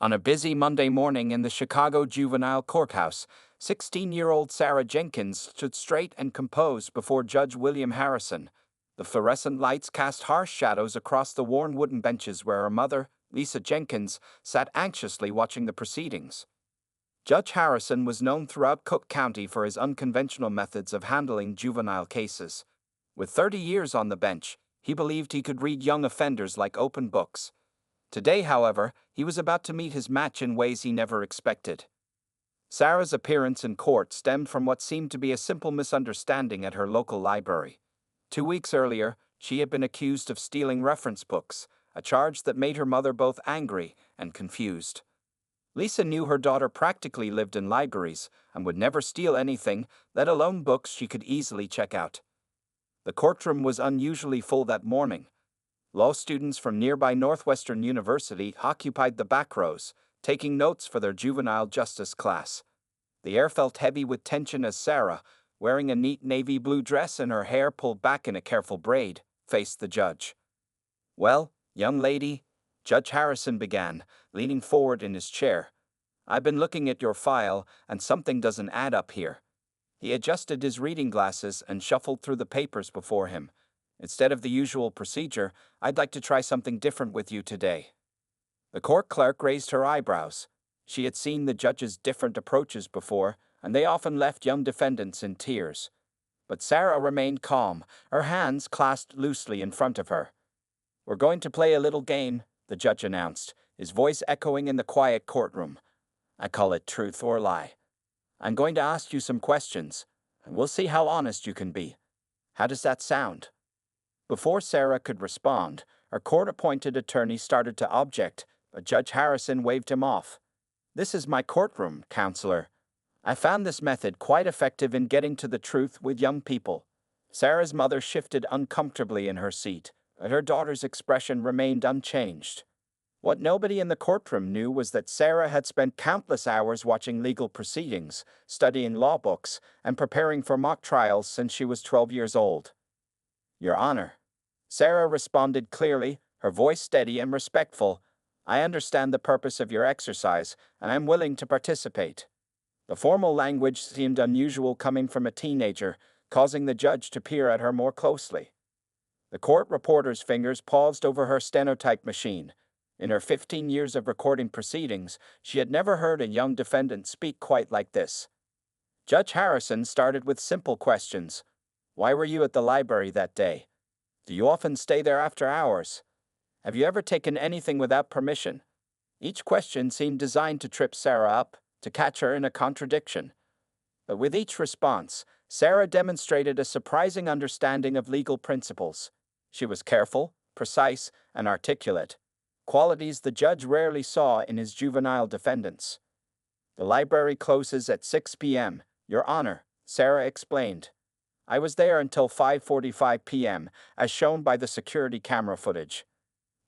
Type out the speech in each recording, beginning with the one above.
On a busy Monday morning in the Chicago Juvenile Courthouse, 16-year-old Sarah Jenkins stood straight and composed before Judge William Harrison. The fluorescent lights cast harsh shadows across the worn wooden benches where her mother, Lisa Jenkins, sat anxiously watching the proceedings. Judge Harrison was known throughout Cook County for his unconventional methods of handling juvenile cases. With 30 years on the bench, he believed he could read young offenders like open books. Today, however, he was about to meet his match in ways he never expected. Sarah's appearance in court stemmed from what seemed to be a simple misunderstanding at her local library. 2 weeks earlier, she had been accused of stealing reference books, a charge that made her mother both angry and confused. Lisa knew her daughter practically lived in libraries and would never steal anything, let alone books she could easily check out. The courtroom was unusually full that morning. Law students from nearby Northwestern University occupied the back rows, taking notes for their juvenile justice class. The air felt heavy with tension as Sarah, wearing a neat navy blue dress and her hair pulled back in a careful braid, faced the judge. "Well, young lady," Judge Harrison began, leaning forward in his chair, "I've been looking at your file, and something doesn't add up here." He adjusted his reading glasses and shuffled through the papers before him. "Instead of the usual procedure, I'd like to try something different with you today." The court clerk raised her eyebrows. She had seen the judge's different approaches before, and they often left young defendants in tears. But Sarah remained calm, her hands clasped loosely in front of her. "We're going to play a little game," the judge announced, his voice echoing in the quiet courtroom. "I call it truth or lie. I'm going to ask you some questions, and we'll see how honest you can be. How does that sound?" Before Sarah could respond, her court-appointed attorney started to object, but Judge Harrison waved him off. "This is my courtroom, counselor. I found this method quite effective in getting to the truth with young people." Sarah's mother shifted uncomfortably in her seat, but her daughter's expression remained unchanged. What nobody in the courtroom knew was that Sarah had spent countless hours watching legal proceedings, studying law books, and preparing for mock trials since she was 12 years old. "Your Honor," Sarah responded clearly, her voice steady and respectful, "I understand the purpose of your exercise, and I'm willing to participate." The formal language seemed unusual coming from a teenager, causing the judge to peer at her more closely. The court reporter's fingers paused over her stenotype machine. In her 15 years of recording proceedings, she had never heard a young defendant speak quite like this. Judge Harrison started with simple questions. "Why were you at the library that day? Do you often stay there after hours? Have you ever taken anything without permission?" Each question seemed designed to trip Sarah up, to catch her in a contradiction. But with each response, Sarah demonstrated a surprising understanding of legal principles. She was careful, precise, and articulate, qualities the judge rarely saw in his juvenile defendants. "The library closes at 6 p.m., Your Honor," Sarah explained. "I was there until 5:45 p.m., as shown by the security camera footage.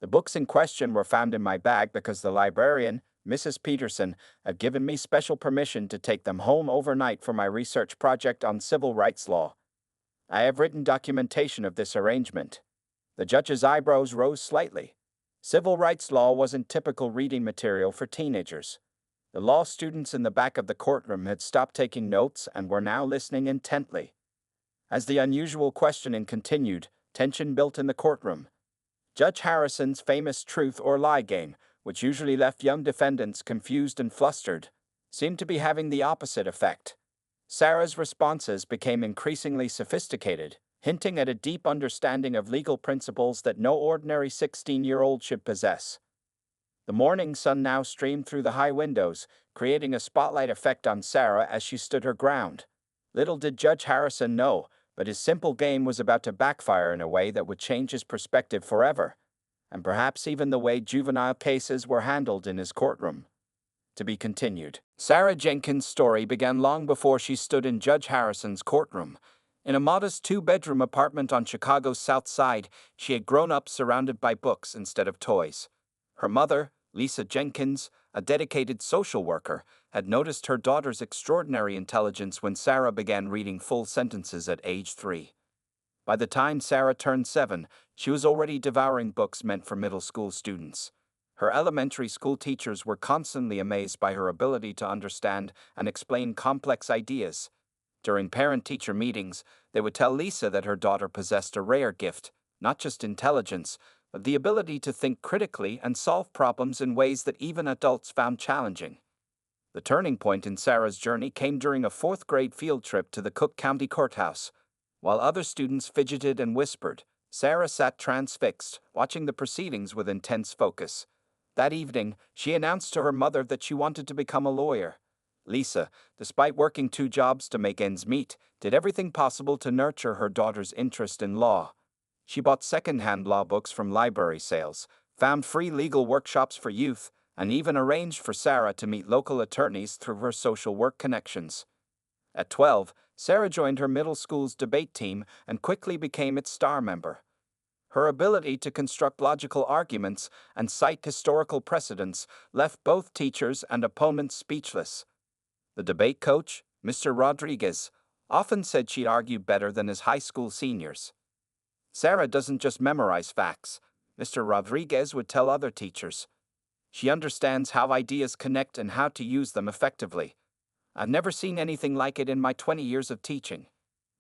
The books in question were found in my bag because the librarian, Mrs. Peterson, had given me special permission to take them home overnight for my research project on civil rights law. I have written documentation of this arrangement." The judge's eyebrows rose slightly. Civil rights law wasn't typical reading material for teenagers. The law students in the back of the courtroom had stopped taking notes and were now listening intently. As the unusual questioning continued, tension built in the courtroom. Judge Harrison's famous truth or lie game, which usually left young defendants confused and flustered, seemed to be having the opposite effect. Sarah's responses became increasingly sophisticated, hinting at a deep understanding of legal principles that no ordinary 16-year-old should possess. The morning sun now streamed through the high windows, creating a spotlight effect on Sarah as she stood her ground. Little did Judge Harrison know, but his simple game was about to backfire in a way that would change his perspective forever, and perhaps even the way juvenile cases were handled in his courtroom. To be continued. Sarah Jenkins' story began long before she stood in Judge Harrison's courtroom. In a modest two-bedroom apartment on Chicago's South Side, she had grown up surrounded by books instead of toys. Her mother, Lisa Jenkins, a dedicated social worker, had noticed her daughter's extraordinary intelligence when Sarah began reading full sentences at age 3. By the time Sarah turned 7, she was already devouring books meant for middle school students. Her elementary school teachers were constantly amazed by her ability to understand and explain complex ideas. During parent-teacher meetings, they would tell Lisa that her daughter possessed a rare gift, not just intelligence, but the ability to think critically and solve problems in ways that even adults found challenging. The turning point in Sarah's journey came during a fourth-grade field trip to the Cook County Courthouse. While other students fidgeted and whispered, Sarah sat transfixed, watching the proceedings with intense focus. That evening, she announced to her mother that she wanted to become a lawyer. Lisa, despite working 2 jobs to make ends meet, did everything possible to nurture her daughter's interest in law. She bought second-hand law books from library sales, found free legal workshops for youth, and even arranged for Sarah to meet local attorneys through her social work connections. At 12, Sarah joined her middle school's debate team and quickly became its star member. Her ability to construct logical arguments and cite historical precedents left both teachers and opponents speechless. The debate coach, Mr. Rodriguez, often said she argued better than his high school seniors. Sarah doesn't just memorize facts, Mr. Rodriguez would tell other teachers. She understands how ideas connect and how to use them effectively. I've never seen anything like it in my 20 years of teaching.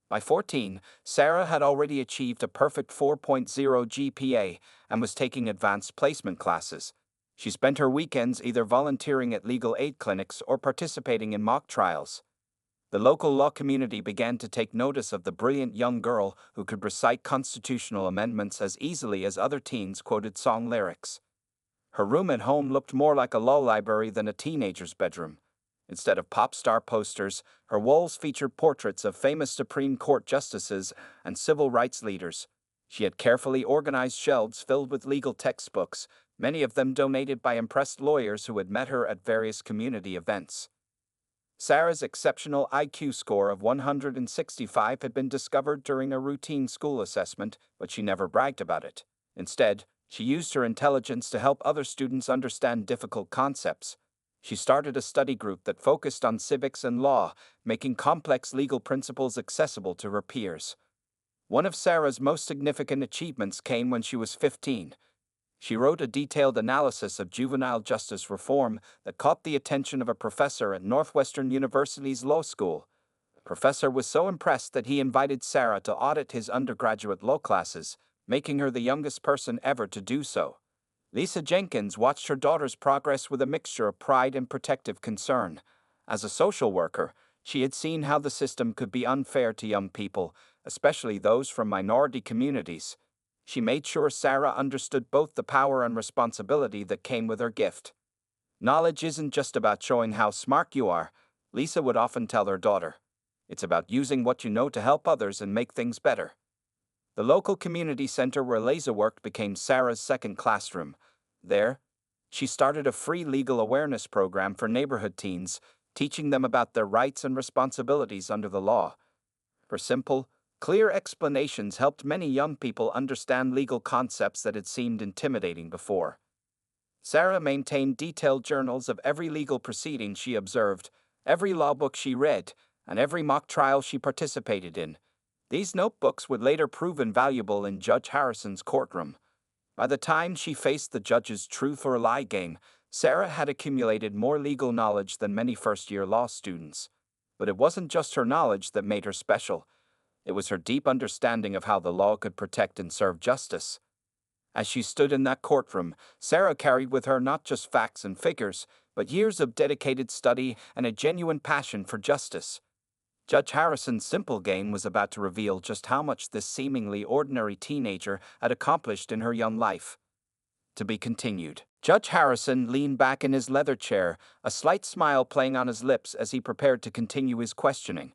By 14, Sarah had already achieved a perfect 4.0 GPA and was taking advanced placement classes. She spent her weekends either volunteering at legal aid clinics or participating in mock trials. The local law community began to take notice of the brilliant young girl who could recite constitutional amendments as easily as other teens quoted song lyrics. Her room at home looked more like a law library than a teenager's bedroom. Instead of pop star posters, her walls featured portraits of famous Supreme Court justices and civil rights leaders. She had carefully organized shelves filled with legal textbooks, many of them donated by impressed lawyers who had met her at various community events. Sarah's exceptional IQ score of 165 had been discovered during a routine school assessment, but she never bragged about it. Instead, she used her intelligence to help other students understand difficult concepts. She started a study group that focused on civics and law, making complex legal principles accessible to her peers. One of Sarah's most significant achievements came when she was 15. She wrote a detailed analysis of juvenile justice reform that caught the attention of a professor at Northwestern University's law school. The professor was so impressed that he invited Sarah to audit his undergraduate law classes, making her the youngest person ever to do so. Lisa Jenkins watched her daughter's progress with a mixture of pride and protective concern. As a social worker, she had seen how the system could be unfair to young people, especially those from minority communities. She made sure Sarah understood both the power and responsibility that came with her gift. Knowledge isn't just about showing how smart you are, Lisa would often tell her daughter. It's about using what you know to help others and make things better. The local community center where Lisa worked became Sarah's second classroom. There, she started a free legal awareness program for neighborhood teens, teaching them about their rights and responsibilities under the law. Her simple, clear explanations helped many young people understand legal concepts that had seemed intimidating before. Sarah maintained detailed journals of every legal proceeding she observed, every law book she read, and every mock trial she participated in. These notebooks would later prove invaluable in Judge Harrison's courtroom. By the time she faced the judge's truth or lie game, Sarah had accumulated more legal knowledge than many first-year law students. But it wasn't just her knowledge that made her special. It was her deep understanding of how the law could protect and serve justice. As she stood in that courtroom, Sarah carried with her not just facts and figures, but years of dedicated study and a genuine passion for justice. Judge Harrison's simple game was about to reveal just how much this seemingly ordinary teenager had accomplished in her young life. To be continued. Judge Harrison leaned back in his leather chair, a slight smile playing on his lips as he prepared to continue his questioning.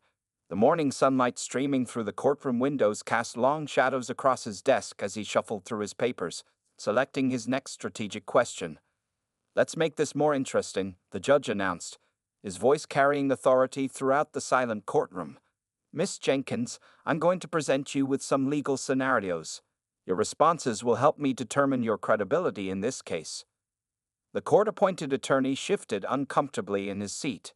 The morning sunlight streaming through the courtroom windows cast long shadows across his desk as he shuffled through his papers, selecting his next strategic question. "Let's make this more interesting," the judge announced, his voice carrying authority throughout the silent courtroom. "Miss Jenkins, I'm going to present you with some legal scenarios. Your responses will help me determine your credibility in this case." The court-appointed attorney shifted uncomfortably in his seat.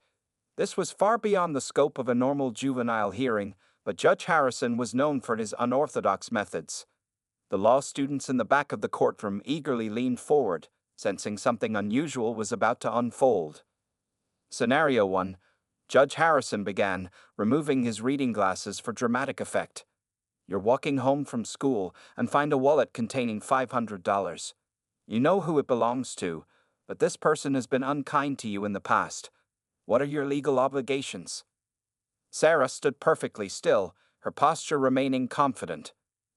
This was far beyond the scope of a normal juvenile hearing, but Judge Harrison was known for his unorthodox methods. The law students in the back of the courtroom eagerly leaned forward, sensing something unusual was about to unfold. Scenario 1. Judge Harrison began, removing his reading glasses for dramatic effect. You're walking home from school and find a wallet containing $500. You know who it belongs to, but this person has been unkind to you in the past. What are your legal obligations? Sarah stood perfectly still, her posture remaining confident.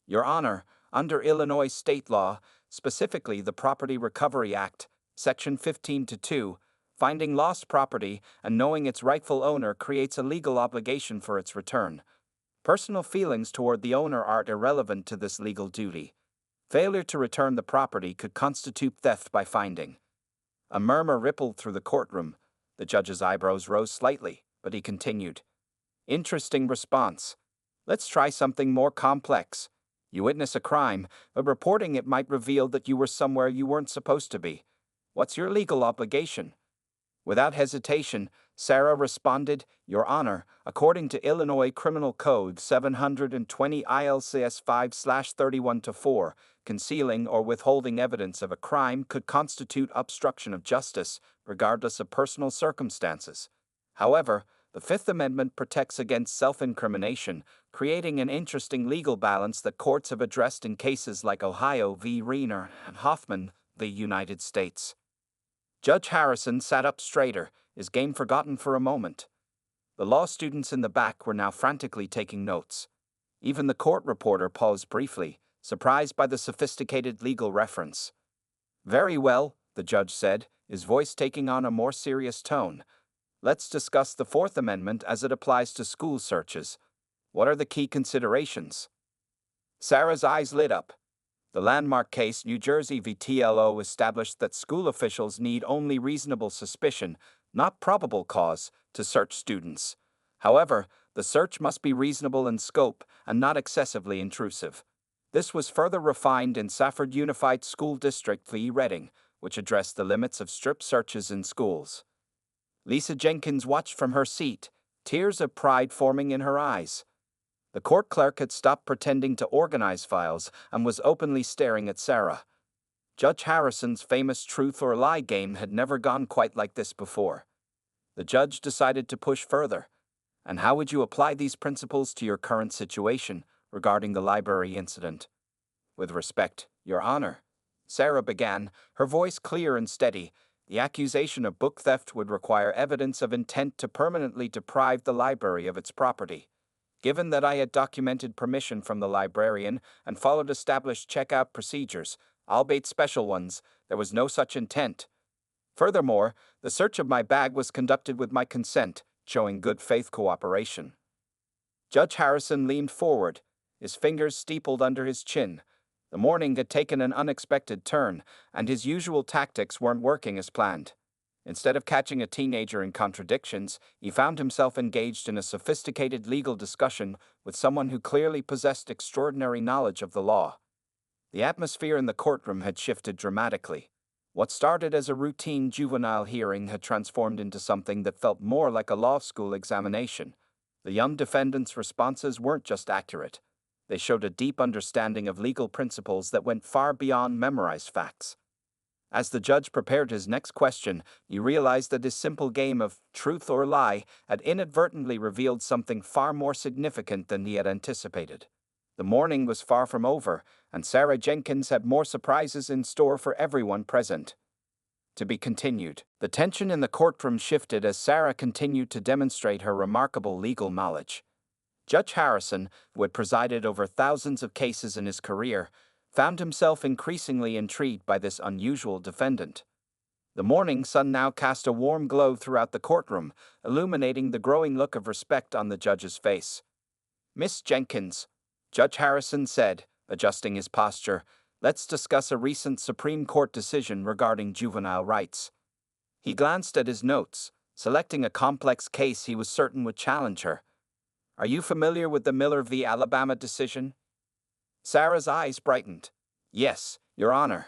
Your Honor, under Illinois state law, specifically the Property Recovery Act, Section 15-2, finding lost property and knowing its rightful owner creates a legal obligation for its return. Personal feelings toward the owner are irrelevant to this legal duty. Failure to return the property could constitute theft by finding. A murmur rippled through the courtroom. The judge's eyebrows rose slightly, but he continued. Interesting response. Let's try something more complex. You witness a crime, but reporting it might reveal that you were somewhere you weren't supposed to be. What's your legal obligation? Without hesitation, Sarah responded, Your Honor, according to Illinois Criminal Code 720 ILCS 5/31-4, concealing or withholding evidence of a crime could constitute obstruction of justice, regardless of personal circumstances. However, the Fifth Amendment protects against self-incrimination, creating an interesting legal balance that courts have addressed in cases like Ohio v. Reiner and Hoffman v. United States. Judge Harrison sat up straighter, his game forgotten for a moment. The law students in the back were now frantically taking notes. Even the court reporter paused briefly, surprised by the sophisticated legal reference. Very well, the judge said, his voice taking on a more serious tone. Let's discuss the Fourth Amendment as it applies to school searches. What are the key considerations? Sarah's eyes lit up. The landmark case New Jersey v. TLO established that school officials need only reasonable suspicion, not probable cause, to search students. However, the search must be reasonable in scope and not excessively intrusive. This was further refined in Safford Unified School District v. Reading, which addressed the limits of strip searches in schools. Lisa Jenkins watched from her seat, tears of pride forming in her eyes. The court clerk had stopped pretending to organize files and was openly staring at Sarah. Judge Harrison's famous truth or lie game had never gone quite like this before. The judge decided to push further. And how would you apply these principles to your current situation regarding the library incident? With respect, Your Honor, Sarah began, her voice clear and steady. The accusation of book theft would require evidence of intent to permanently deprive the library of its property. Given that I had documented permission from the librarian and followed established checkout procedures, albeit special ones, there was no such intent. Furthermore, the search of my bag was conducted with my consent, showing good faith cooperation. Judge Harrison leaned forward, his fingers steepled under his chin. The morning had taken an unexpected turn, and his usual tactics weren't working as planned. Instead of catching a teenager in contradictions, he found himself engaged in a sophisticated legal discussion with someone who clearly possessed extraordinary knowledge of the law. The atmosphere in the courtroom had shifted dramatically. What started as a routine juvenile hearing had transformed into something that felt more like a law school examination. The young defendant's responses weren't just accurate. They showed a deep understanding of legal principles that went far beyond memorized facts. As the judge prepared his next question, he realized that his simple game of truth or lie had inadvertently revealed something far more significant than he had anticipated. The morning was far from over, and Sarah Jenkins had more surprises in store for everyone present. To be continued. The tension in the courtroom shifted as Sarah continued to demonstrate her remarkable legal knowledge. Judge Harrison, who had presided over thousands of cases in his career, found himself increasingly intrigued by this unusual defendant. The morning sun now cast a warm glow throughout the courtroom, illuminating the growing look of respect on the judge's face. Miss Jenkins, Judge Harrison said, adjusting his posture, let's discuss a recent Supreme Court decision regarding juvenile rights. He glanced at his notes, selecting a complex case he was certain would challenge her. Are you familiar with the Miller v. Alabama decision? Sarah's eyes brightened. Yes, Your Honor.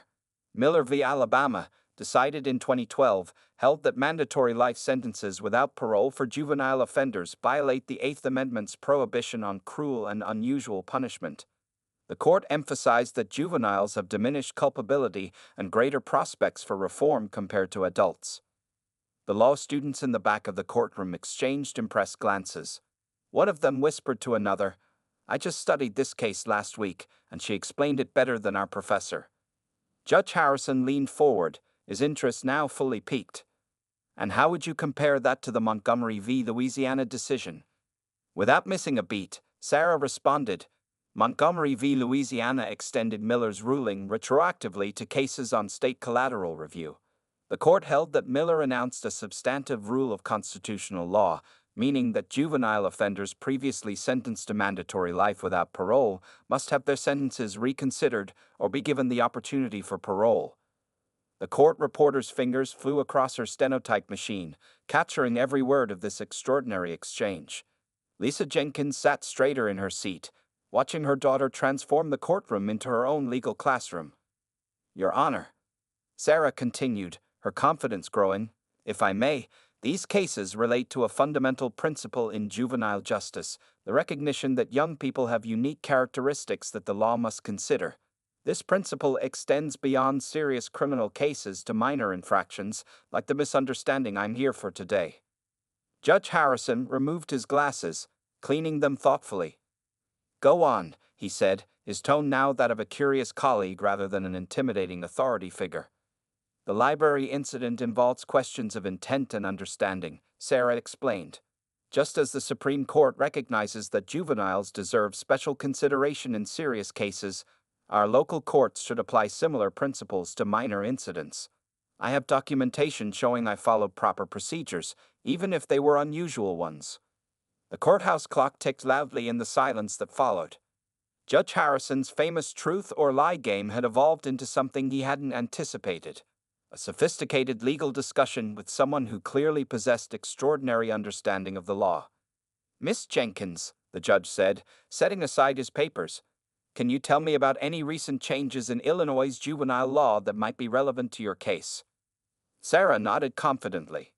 Miller v. Alabama, decided in 2012, held that mandatory life sentences without parole for juvenile offenders violate the Eighth Amendment's prohibition on cruel and unusual punishment. The court emphasized that juveniles have diminished culpability and greater prospects for reform compared to adults. The law students in the back of the courtroom exchanged impressed glances. One of them whispered to another, "I just studied this case last week, and she explained it better than our professor." Judge Harrison leaned forward, his interest now fully piqued. "And how would you compare that to the Montgomery v. Louisiana decision?" Without missing a beat, Sarah responded, "Montgomery v. Louisiana extended Miller's ruling retroactively to cases on state collateral review. The court held that Miller announced a substantive rule of constitutional law, meaning that juvenile offenders previously sentenced to mandatory life without parole must have their sentences reconsidered or be given the opportunity for parole." The court reporter's fingers flew across her stenotype machine, capturing every word of this extraordinary exchange. Lisa Jenkins sat straighter in her seat, watching her daughter transform the courtroom into her own legal classroom. "Your Honor," Sarah continued, her confidence growing, "if I may, these cases relate to a fundamental principle in juvenile justice, the recognition that young people have unique characteristics that the law must consider. This principle extends beyond serious criminal cases to minor infractions, like the misunderstanding I'm here for today." Judge Harrison removed his glasses, cleaning them thoughtfully. "Go on," he said, his tone now that of a curious colleague rather than an intimidating authority figure. "The library incident involves questions of intent and understanding," Sarah explained. "Just as the Supreme Court recognizes that juveniles deserve special consideration in serious cases, our local courts should apply similar principles to minor incidents. I have documentation showing I followed proper procedures, even if they were unusual ones." The courthouse clock ticked loudly in the silence that followed. Judge Harrison's famous truth or lie game had evolved into something he hadn't anticipated. A sophisticated legal discussion with someone who clearly possessed extraordinary understanding of the law. "Miss Jenkins," the judge said, setting aside his papers, "can you tell me about any recent changes in Illinois' juvenile law that might be relevant to your case?" Sarah nodded confidently.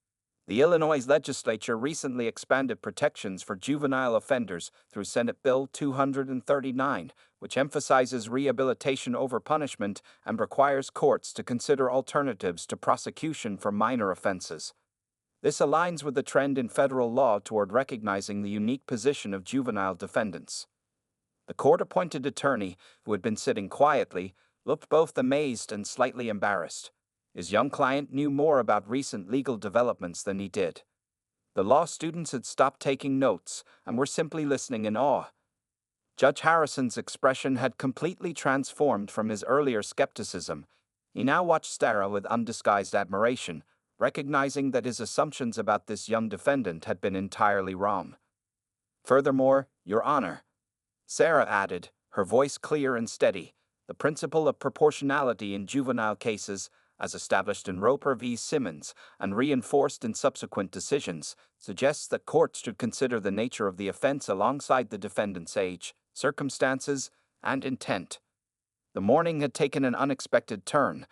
The Illinois legislature recently expanded protections for juvenile offenders through Senate Bill 239, which emphasizes rehabilitation over punishment and requires courts to consider alternatives to prosecution for minor offenses. This aligns with the trend in federal law toward recognizing the unique position of juvenile defendants. The court-appointed attorney, who had been sitting quietly, looked both amazed and slightly embarrassed. His young client knew more about recent legal developments than he did. The law students had stopped taking notes and were simply listening in awe. Judge Harrison's expression had completely transformed from his earlier skepticism. He now watched Sarah with undisguised admiration, recognizing that his assumptions about this young defendant had been entirely wrong. "Furthermore, Your Honor," Sarah added, her voice clear and steady, "the principle of proportionality in juvenile cases, as established in Roper v. Simmons and reinforced in subsequent decisions, suggests that courts should consider the nature of the offense alongside the defendant's age, circumstances, and intent." The morning had taken an unexpected turn.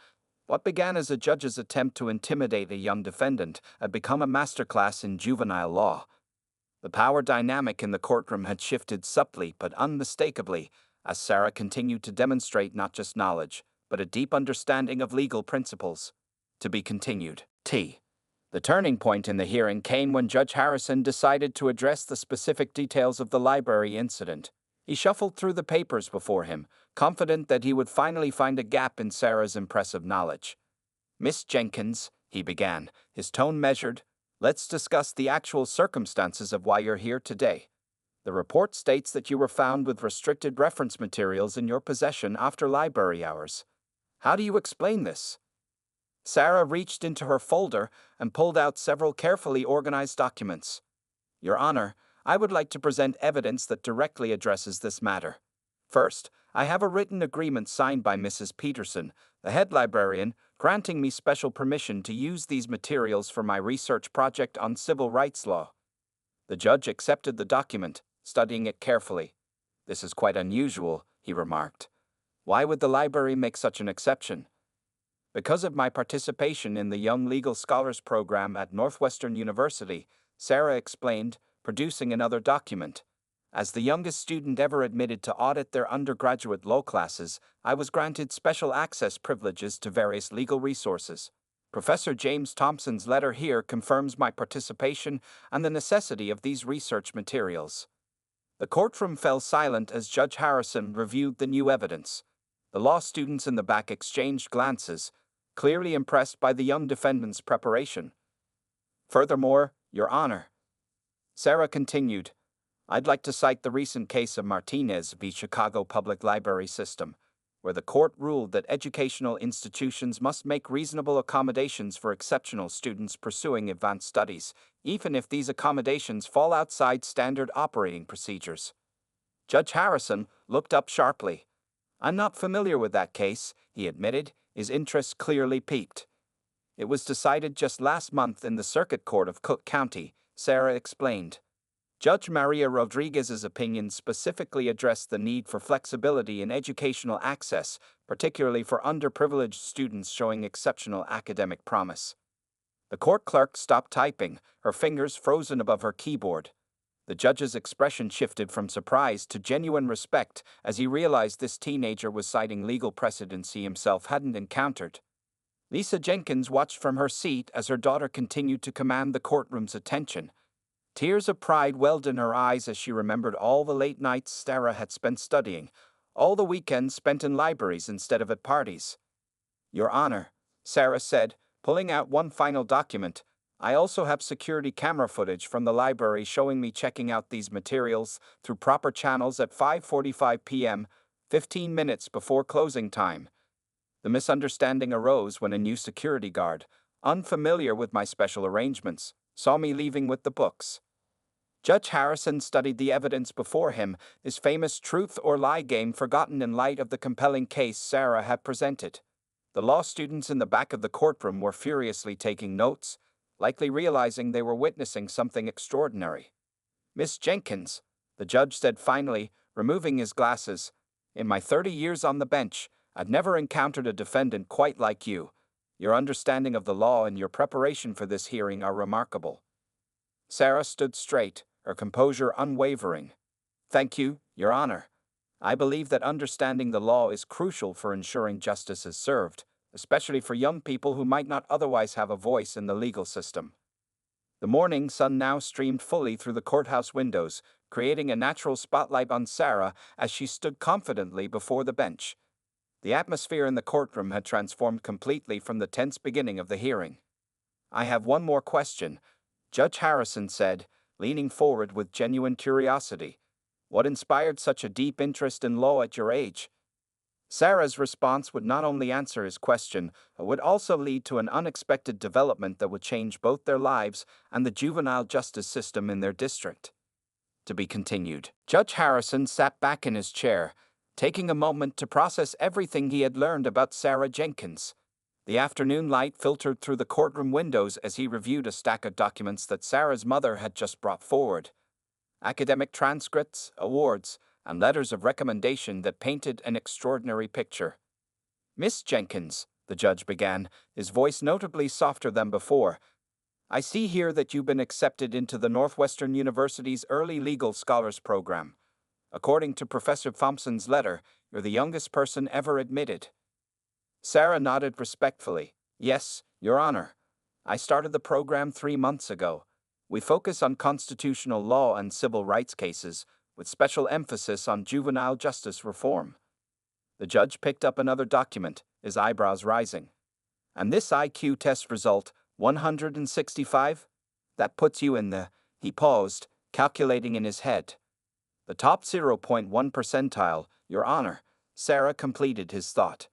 What began as a judge's attempt to intimidate a young defendant had become a masterclass in juvenile law. The power dynamic in the courtroom had shifted subtly but unmistakably as Sarah continued to demonstrate not just knowledge, but a deep understanding of legal principles. To be continued. T. The turning point in the hearing came when Judge Harrison decided to address the specific details of the library incident. He shuffled through the papers before him, confident that he would finally find a gap in Sarah's impressive knowledge. "Miss Jenkins," he began, his tone measured, "let's discuss the actual circumstances of why you're here today. The report states that you were found with restricted reference materials in your possession after library hours. How do you explain this?" Sarah reached into her folder and pulled out several carefully organized documents. "Your Honor, I would like to present evidence that directly addresses this matter. First, I have a written agreement signed by Mrs. Peterson, the head librarian, granting me special permission to use these materials for my research project on civil rights law." The judge accepted the document, studying it carefully. "This is quite unusual," he remarked. "Why would the library make such an exception?" "Because of my participation in the Young Legal Scholars Program at Northwestern University," Sarah explained, producing another document. As the youngest student ever admitted to audit their undergraduate law classes, I was granted special access privileges to various legal resources. Professor James Thompson's letter here confirms my participation and the necessity of these research materials. The courtroom fell silent as Judge Harrison reviewed the new evidence. The law students in the back exchanged glances, clearly impressed by the young defendant's preparation. Furthermore, Your Honor, Sarah continued, I'd like to cite the recent case of Martinez v. Chicago Public Library System, where the court ruled that educational institutions must make reasonable accommodations for exceptional students pursuing advanced studies, even if these accommodations fall outside standard operating procedures. Judge Harrison looked up sharply. I'm not familiar with that case, he admitted, his interest clearly piqued. It was decided just last month in the Circuit Court of Cook County, Sarah explained. Judge Maria Rodriguez's opinion specifically addressed the need for flexibility in educational access, particularly for underprivileged students showing exceptional academic promise. The court clerk stopped typing, her fingers frozen above her keyboard. The judge's expression shifted from surprise to genuine respect as he realized this teenager was citing legal precedents he himself hadn't encountered. Lisa Jenkins watched from her seat as her daughter continued to command the courtroom's attention. Tears of pride welled in her eyes as she remembered all the late nights Sarah had spent studying, all the weekends spent in libraries instead of at parties. Your Honor, Sarah said, pulling out one final document, I also have security camera footage from the library showing me checking out these materials through proper channels at 5:45 p.m., 15 minutes before closing time. The misunderstanding arose when a new security guard, unfamiliar with my special arrangements, saw me leaving with the books. Judge Harrison studied the evidence before him, his famous truth or lie game forgotten in light of the compelling case Sarah had presented. The law students in the back of the courtroom were furiously taking notes, likely realizing they were witnessing something extraordinary. Miss Jenkins, the judge said finally, removing his glasses, in my 30 years on the bench, I've never encountered a defendant quite like you. Your understanding of the law and your preparation for this hearing are remarkable. Sarah stood straight, her composure unwavering. Thank you, Your Honor. I believe that understanding the law is crucial for ensuring justice is served, especially for young people who might not otherwise have a voice in the legal system. The morning sun now streamed fully through the courthouse windows, creating a natural spotlight on Sarah as she stood confidently before the bench. The atmosphere in the courtroom had transformed completely from the tense beginning of the hearing. I have one more question, Judge Harrison said, leaning forward with genuine curiosity. What inspired such a deep interest in law at your age? Sarah's response would not only answer his question, but would also lead to an unexpected development that would change both their lives and the juvenile justice system in their district. To be continued. Judge Harrison sat back in his chair, taking a moment to process everything he had learned about Sarah Jenkins. The afternoon light filtered through the courtroom windows as he reviewed a stack of documents that Sarah's mother had just brought forward. Academic transcripts, awards, and letters of recommendation that painted an extraordinary picture. Miss Jenkins, the judge began, his voice notably softer than before, I see here that you've been accepted into the Northwestern University's Early Legal Scholars Program. According to Professor Thompson's letter, you're the youngest person ever admitted. Sarah nodded respectfully. Yes, Your Honor. I started the program 3 months ago. We focus on constitutional law and civil rights cases, with special emphasis on juvenile justice reform. The judge picked up another document, his eyebrows rising. And this IQ test result, 165? That puts you in the, he paused, calculating in his head. The top 0.1 percentile, Your Honor, Sarah completed his thought.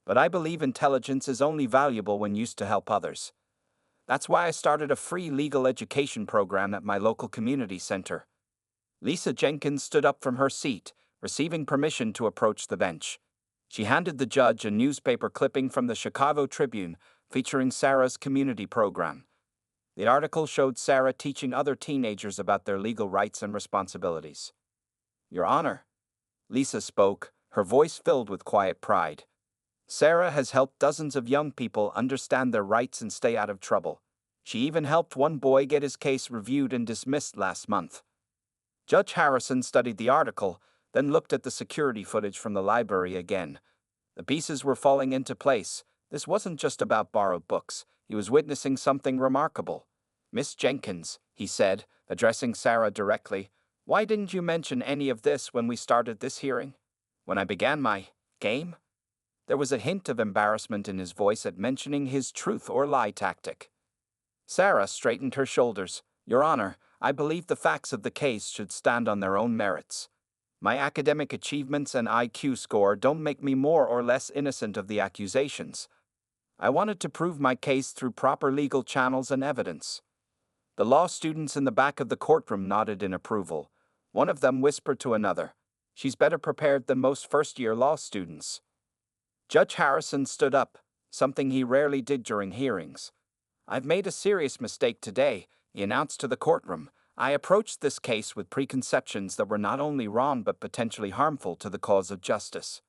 But I believe intelligence is only valuable when used to help others. That's why I started a free legal education program at my local community center. Lisa Jenkins stood up from her seat, receiving permission to approach the bench. She handed the judge a newspaper clipping from the Chicago Tribune featuring Sarah's community program. The article showed Sarah teaching other teenagers about their legal rights and responsibilities. Your Honor, Lisa spoke, her voice filled with quiet pride. Sarah has helped dozens of young people understand their rights and stay out of trouble. She even helped one boy get his case reviewed and dismissed last month. Judge Harrison studied the article, then looked at the security footage from the library again. The pieces were falling into place. This wasn't just about borrowed books. He was witnessing something remarkable. "Miss Jenkins," he said, addressing Sarah directly, "why didn't you mention any of this when we started this hearing? When I began my game?" There was a hint of embarrassment in his voice at mentioning his truth or lie tactic. Sarah straightened her shoulders. "Your Honor, I believe the facts of the case should stand on their own merits. My academic achievements and IQ score don't make me more or less innocent of the accusations. I wanted to prove my case through proper legal channels and evidence." The law students in the back of the courtroom nodded in approval. One of them whispered to another, "She's better prepared than most first-year law students." Judge Harrison stood up, something he rarely did during hearings. "I've made a serious mistake today," he announced to the courtroom. "I approached this case with preconceptions that were not only wrong but potentially harmful to the cause of justice."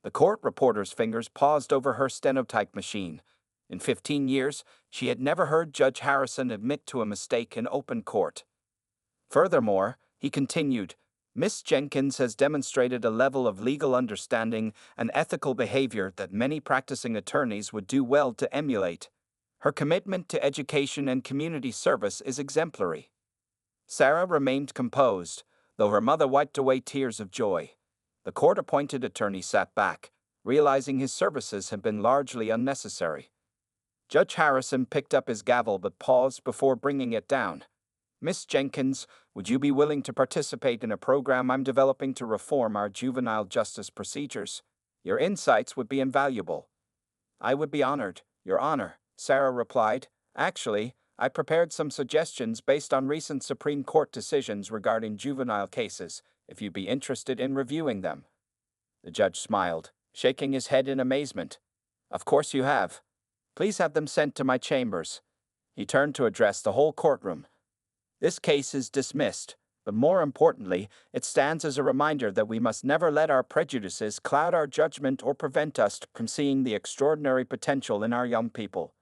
The court reporter's fingers paused over her stenotype machine. In 15 years, she had never heard Judge Harrison admit to a mistake in open court. Furthermore, he continued, "Miss Jenkins has demonstrated a level of legal understanding and ethical behavior that many practicing attorneys would do well to emulate. Her commitment to education and community service is exemplary." Sarah remained composed, though her mother wiped away tears of joy. The court-appointed attorney sat back, realizing his services had been largely unnecessary. Judge Harrison picked up his gavel but paused before bringing it down. "Miss Jenkins, would you be willing to participate in a program I'm developing to reform our juvenile justice procedures? Your insights would be invaluable." "I would be honored, Your Honor," Sarah replied. "Actually, I prepared some suggestions based on recent Supreme Court decisions regarding juvenile cases, if you'd be interested in reviewing them." The judge smiled, shaking his head in amazement. "Of course you have. Please have them sent to my chambers." He turned to address the whole courtroom. "This case is dismissed, but more importantly, it stands as a reminder that we must never let our prejudices cloud our judgment or prevent us from seeing the extraordinary potential in our young people."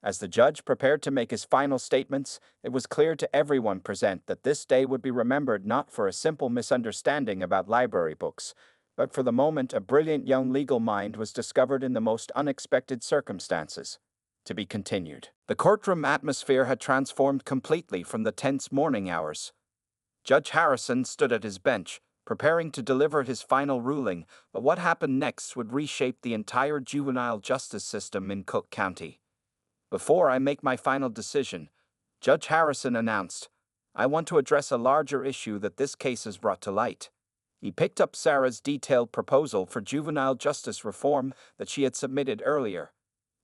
As the judge prepared to make his final statements, it was clear to everyone present that this day would be remembered not for a simple misunderstanding about library books, but for the moment a brilliant young legal mind was discovered in the most unexpected circumstances. To be continued. The courtroom atmosphere had transformed completely from the tense morning hours. Judge Harrison stood at his bench, preparing to deliver his final ruling, but what happened next would reshape the entire juvenile justice system in Cook County. "Before I make my final decision," Judge Harrison announced, "I want to address a larger issue that this case has brought to light." He picked up Sarah's detailed proposal for juvenile justice reform that she had submitted earlier.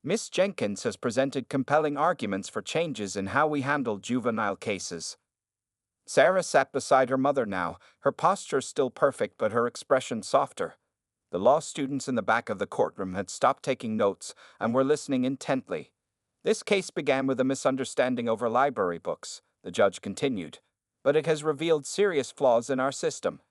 "Miss Jenkins has presented compelling arguments for changes in how we handle juvenile cases." Sarah sat beside her mother now, her posture still perfect but her expression softer. The law students in the back of the courtroom had stopped taking notes and were listening intently. "This case began with a misunderstanding over library books," the judge continued, "but it has revealed serious flaws in our system.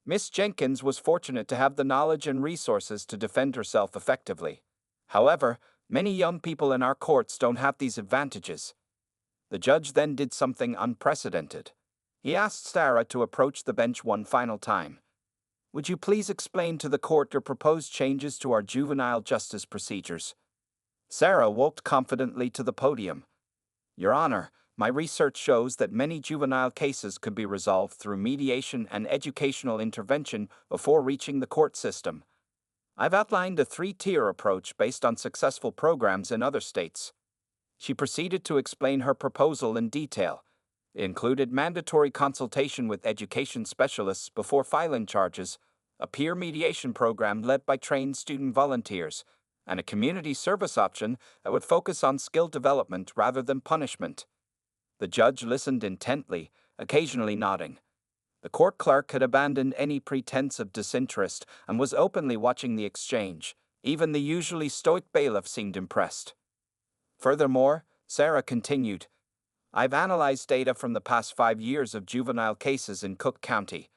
Miss Jenkins was fortunate to have the knowledge and resources to defend herself effectively. However, many young people in our courts don't have these advantages." The judge then did something unprecedented. He asked Sarah to approach the bench one final time. "Would you please explain to the court your proposed changes to our juvenile justice procedures?" Sarah walked confidently to the podium. "Your Honor, my research shows that many juvenile cases could be resolved through mediation and educational intervention before reaching the court system. I've outlined a 3-tier approach based on successful programs in other states." She proceeded to explain her proposal in detail. It included mandatory consultation with education specialists before filing charges, a peer mediation program led by trained student volunteers, and a community service option that would focus on skill development rather than punishment. The judge listened intently, occasionally nodding. The court clerk had abandoned any pretense of disinterest and was openly watching the exchange. Even the usually stoic bailiff seemed impressed. Furthermore, Sarah continued, "I've analyzed data from the past 5 years of juvenile cases in Cook County.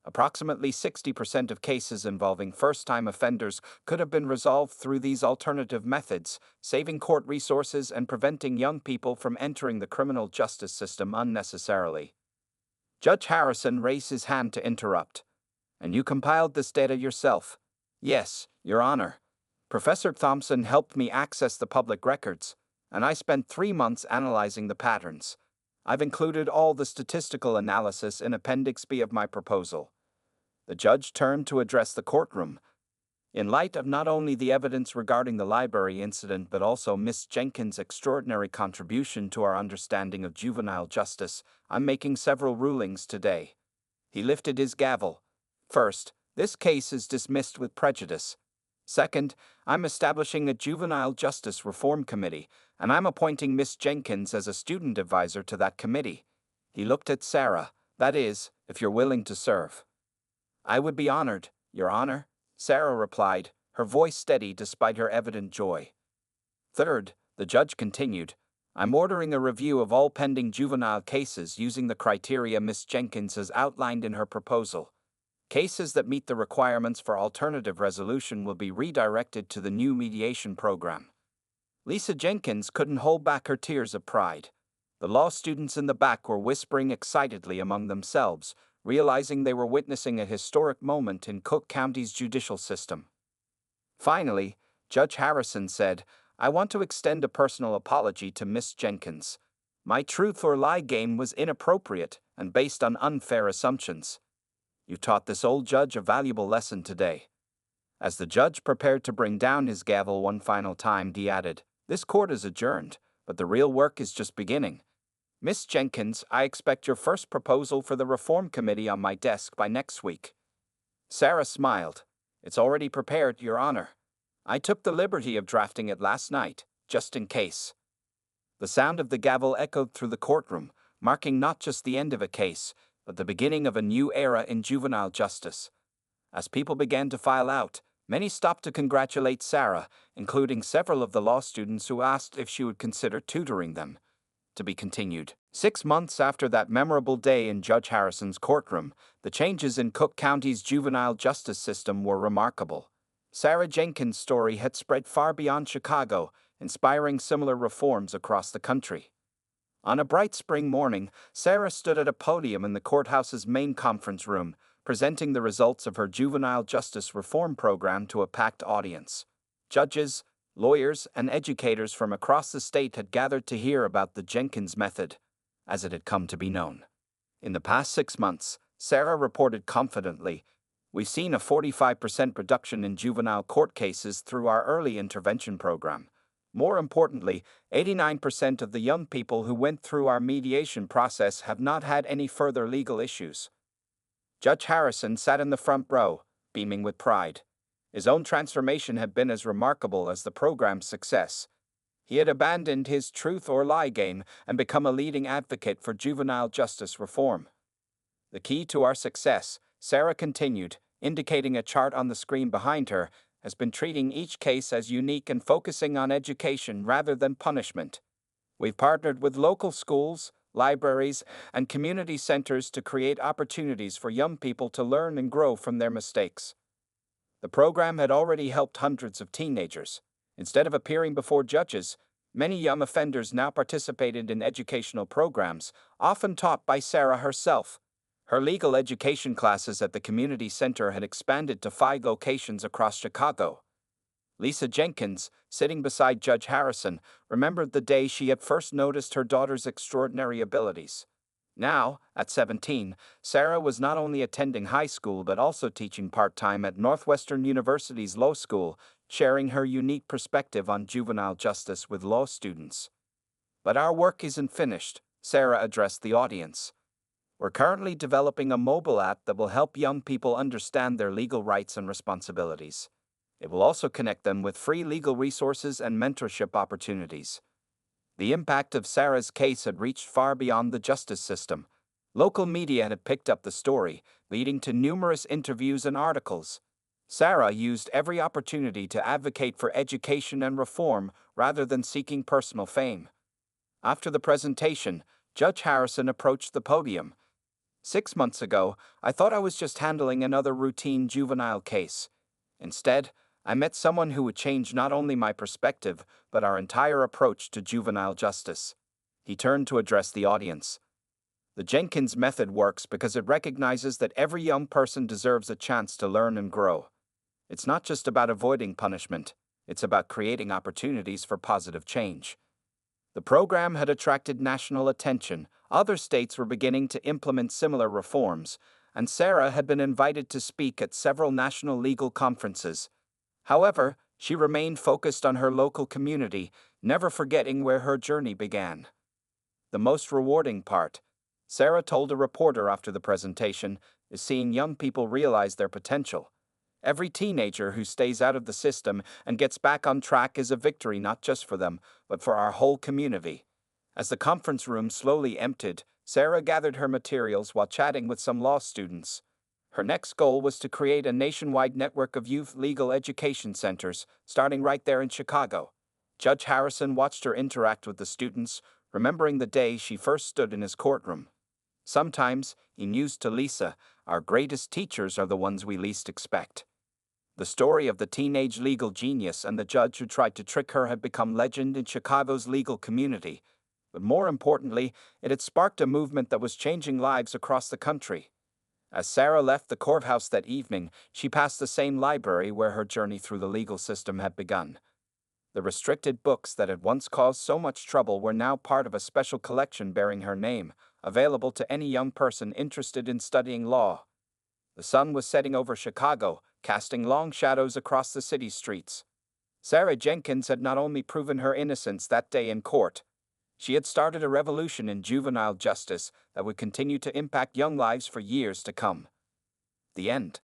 Approximately 60% of cases involving first-time offenders could have been resolved through these alternative methods, saving court resources and preventing young people from entering the criminal justice system unnecessarily." Judge Harrison raised his hand to interrupt. And you compiled this data yourself? Yes, Your Honor. Professor Thompson helped me access the public records, and I spent 3 months analyzing the patterns. I've included all the statistical analysis in Appendix B of my proposal. The judge turned to address the courtroom. In light of not only the evidence regarding the library incident but also Miss Jenkins' extraordinary contribution to our understanding of juvenile justice, I'm making several rulings today. He lifted his gavel. First, this case is dismissed with prejudice. Second, I'm establishing a Juvenile Justice Reform Committee, and I'm appointing Miss Jenkins as a student advisor to that committee. He looked at Sarah. That is, if you're willing to serve. I would be honored, Your Honor, Sarah replied, her voice steady despite her evident joy. Third, the judge continued, I'm ordering a review of all pending juvenile cases using the criteria Miss Jenkins has outlined in her proposal. Cases that meet the requirements for alternative resolution will be redirected to the new mediation program. Lisa Jenkins couldn't hold back her tears of pride. The law students in the back were whispering excitedly among themselves, realizing they were witnessing a historic moment in Cook County's judicial system. Finally, Judge Harrison said, I want to extend a personal apology to Miss Jenkins. My truth or lie game was inappropriate and based on unfair assumptions. You taught this old judge a valuable lesson today. As the judge prepared to bring down his gavel one final time, he added, This court is adjourned, but the real work is just beginning. Miss Jenkins, I expect your first proposal for the Reform Committee on my desk by next week. Sarah smiled. It's already prepared, Your Honor. I took the liberty of drafting it last night, just in case. The sound of the gavel echoed through the courtroom, marking not just the end of a case, but the beginning of a new era in juvenile justice. As people began to file out, many stopped to congratulate Sarah, including several of the law students who asked if she would consider tutoring them. To be continued. 6 months after that memorable day in Judge Harrison's courtroom, the changes in Cook County's juvenile justice system were remarkable. Sarah Jenkins' story had spread far beyond Chicago, inspiring similar reforms across the country. On a bright spring morning, Sarah stood at a podium in the courthouse's main conference room, presenting the results of her juvenile justice reform program to a packed audience. Judges, lawyers, and educators from across the state had gathered to hear about the Jenkins method, as it had come to be known. In the past 6 months, Sarah reported confidently, we've seen a 45% reduction in juvenile court cases through our early intervention program. More importantly, 89% of the young people who went through our mediation process have not had any further legal issues. Judge Harrison sat in the front row, beaming with pride. His own transformation had been as remarkable as the program's success. He had abandoned his truth or lie game and become a leading advocate for juvenile justice reform. The key to our success, Sarah continued, indicating a chart on the screen behind her, has been treating each case as unique and focusing on education rather than punishment. We've partnered with local schools, libraries, and community centers to create opportunities for young people to learn and grow from their mistakes. The program had already helped hundreds of teenagers. Instead of appearing before judges, many young offenders now participated in educational programs, often taught by Sarah herself. Her legal education classes at the community center had expanded to 5 locations across Chicago. Lisa Jenkins, sitting beside Judge Harrison, remembered the day she had first noticed her daughter's extraordinary abilities. Now, at 17, Sarah was not only attending high school but also teaching part-time at Northwestern University's law school, sharing her unique perspective on juvenile justice with law students. But our work isn't finished, Sarah addressed the audience. We're currently developing a mobile app that will help young people understand their legal rights and responsibilities. It will also connect them with free legal resources and mentorship opportunities. The impact of Sarah's case had reached far beyond the justice system. Local media had picked up the story, leading to numerous interviews and articles. Sarah used every opportunity to advocate for education and reform rather than seeking personal fame. After the presentation, Judge Harrison approached the podium. 6 months ago, I thought I was just handling another routine juvenile case. Instead, I met someone who would change not only my perspective, but our entire approach to juvenile justice. He turned to address the audience. The Jenkins method works because it recognizes that every young person deserves a chance to learn and grow. It's not just about avoiding punishment, it's about creating opportunities for positive change. The program had attracted national attention. Other states were beginning to implement similar reforms, and Sarah had been invited to speak at several national legal conferences. However, she remained focused on her local community, never forgetting where her journey began. The most rewarding part, Sarah told a reporter after the presentation, is seeing young people realize their potential. Every teenager who stays out of the system and gets back on track is a victory not just for them, but for our whole community. As the conference room slowly emptied, Sarah gathered her materials while chatting with some law students. Her next goal was to create a nationwide network of youth legal education centers, starting right there in Chicago. Judge Harrison watched her interact with the students, remembering the day she first stood in his courtroom. Sometimes, he mused to Lisa, our greatest teachers are the ones we least expect. The story of the teenage legal genius and the judge who tried to trick her had become legend in Chicago's legal community. But more importantly, it had sparked a movement that was changing lives across the country. As Sarah left the courthouse that evening, she passed the same library where her journey through the legal system had begun. The restricted books that had once caused so much trouble were now part of a special collection bearing her name, available to any young person interested in studying law. The sun was setting over Chicago, casting long shadows across the city streets. Sarah Jenkins had not only proven her innocence that day in court, she had started a revolution in juvenile justice that would continue to impact young lives for years to come. The end.